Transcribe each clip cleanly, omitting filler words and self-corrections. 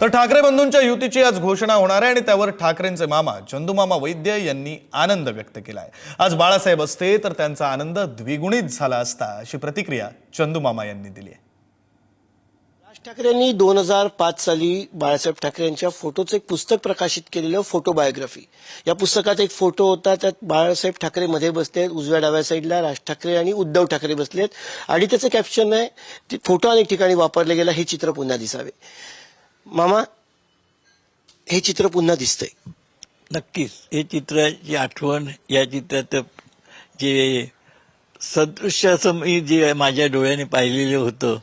तर ठाकरे बंधूंच्या युतीची आज घोषणा होणार आहे आणि त्यावर ठाकरेंचे मामा चंदूमामा वैद्य यांनी आनंद व्यक्त केलाय। आज बाळासाहेब असते तर त्यांचा आनंद द्विगुणित झाला असता अशी प्रतिक्रिया चंदूमामा यांनी दिली आहे। राज ठाकरेंनी 2005 साली बाळासाहेब ठाकरे यांच्या फोटोचं एक पुस्तक प्रकाशित केलेलं फोटो बायोग्राफी। या पुस्तकात एक फोटो होता, त्यात बाळासाहेब ठाकरे मध्ये बसलेत, उजव्या डाव्या साईडला राज ठाकरे आणि उद्धव ठाकरे बसलेत आणि त्याचं कॅप्शन आहे, फोटो अनेक ठिकाणी वापरले गेला, हे चित्र पुन्हा दिसावे। मामा, हे चित्र पुन्हा दिसतंय? नक्कीच हे चित्राची आठवण, या चित्रात जे सदृश्य असं मी जे माझ्या डोळ्याने पाहिलेलं होतं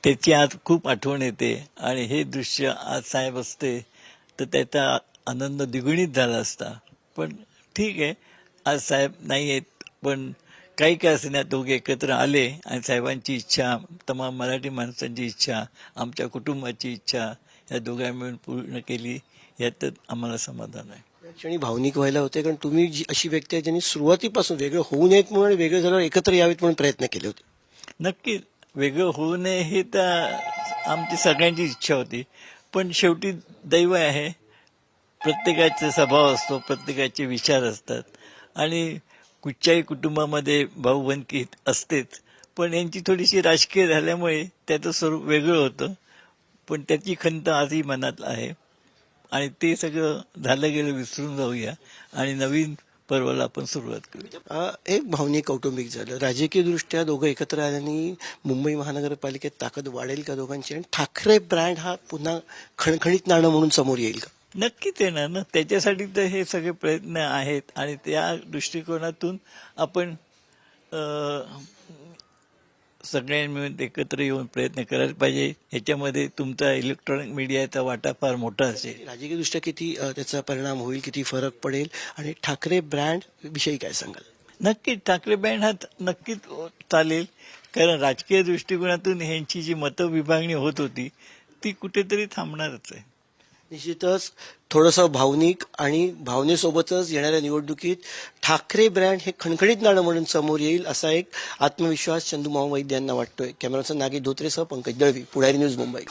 त्याची आज खूप आठवण येते आणि हे दृश्य आज साहेब असते तर त्याचा आनंद द्विगुणित झाला असता। पण ठीक आहे, आज साहेब नाही आहेत, पण काही काय असेना दोघे एकत्र आले आणि साहेबांची इच्छा, तमाम मराठी माणसांची इच्छा, आमच्या कुटुंबाची इच्छा या दोघांनी मिळून पूर्ण केली, यातच आम्हाला समाधान आहे। क्षणी भावनिक व्हायला होते, कारण तुम्ही जी अशी व्यक्ती आहे ज्यांनी सुरुवातीपासून वेगळं होऊ नयेत म्हणून, वेगळं झाल्यावर एकत्र यावेत म्हणून प्रयत्न केले होते। नक्कीच वेगळं होऊ नये ही तर आमची सगळ्यांची इच्छा होती, पण शेवटी दैव आहे, प्रत्येकाचा स्वभाव असतो, प्रत्येकाचे विचार असतात आणि कुठच्याही कुटुंबामध्ये भाऊबंदकी असतेच, पण यांची थोडीशी राजकीय झाल्यामुळे त्याचं स्वरूप वेगळं होतं, पण त्याची खंत आजही मनात आहे आणि ते सगळं झालं गेलं विसरून जाऊया आणि नवीन पर्वाला आपण सुरुवात करूया। एक भावनिक कौटुंबिक झालं, राजकीय दृष्ट्या दोघं एकत्र आल्याने मुंबई महानगरपालिकेत ताकद वाढेल का दोघांची, आणि ठाकरे ब्रँड हा पुन्हा खणखणीत नाणं म्हणून समोर येईल का? नक्कीच येणार ना, त्याच्यासाठी तर हे सगळे प्रयत्न आहेत आणि त्या दृष्टिकोनातून आपण सगळ्यांनी मिळून एकत्र येऊन प्रयत्न करायला पाहिजे। ह्याच्यामध्ये तुमचा इलेक्ट्रॉनिक मीडियाचा वाटा फार मोठा असेल। राजकीय दृष्ट्या किती त्याचा परिणाम होईल, किती फरक पडेल, आणि ठाकरे ब्रँड विषयी काय सांगाल? नक्कीच ठाकरे बँड हा नक्कीच चालेल, कारण राजकीय दृष्टिकोनातून ह्यांची जी मतविभागणी होत होती ती कुठेतरी थांबणारच आहे। निश्चितच थोडंसं भावनिक, आणि भावनेसोबतच येणाऱ्या निवडणुकीत ठाकरे ब्रँड हे खणखणीत नाणं म्हणून समोर येईल असा एक आत्मविश्वास चंदूमामा वैद्य यांना वाटतोय। कॅमेराचा नागी धोत्रेसह पंकज दळवी, पुढारी न्यूज, मुंबई।